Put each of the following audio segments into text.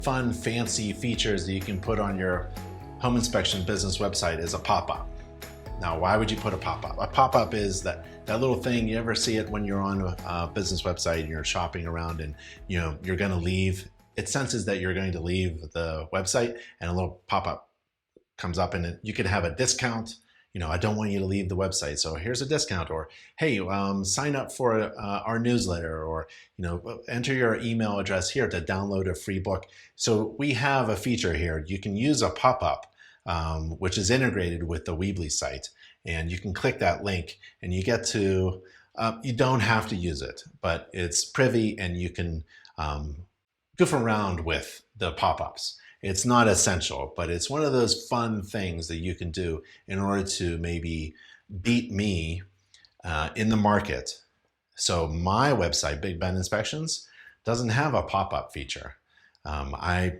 fun, fancy features that you can put on your home inspection business website is a pop-up. Now, why would you put a pop-up? A pop-up is that little thing, you ever see it when you're on a business website and you're shopping around and you're gonna leave. It senses that you're going to leave the website and a little pop-up comes up and you could have a discount. I don't want you to leave the website, so here's a discount, or hey, sign up for our newsletter, or enter your email address here to download a free book. So we have a feature here. You can use a pop-up, which is integrated with the Weebly site, and you can click that link and you get to, you don't have to use it, but it's privy and you can goof around with the pop-ups. It's not essential, but it's one of those fun things that you can do in order to maybe beat me in the market. So my website, Big Ben Inspections, doesn't have a pop-up feature. I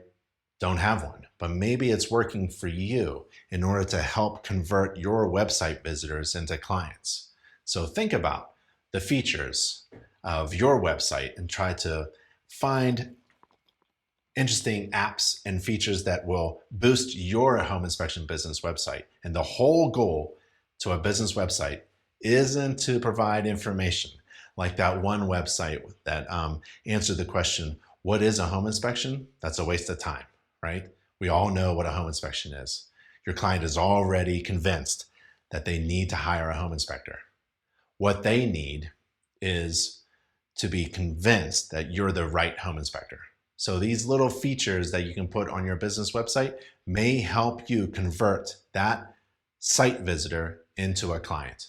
don't have one, but maybe it's working for you in order to help convert your website visitors into clients. So think about the features of your website and try to find interesting apps and features that will boost your home inspection business website. And the whole goal to a business website isn't to provide information like that one website that answered the question, what is a home inspection? That's a waste of time, right? We all know what a home inspection is. Your client is already convinced that they need to hire a home inspector. What they need is to be convinced that you're the right home inspector. So these little features that you can put on your business website may help you convert that site visitor into a client.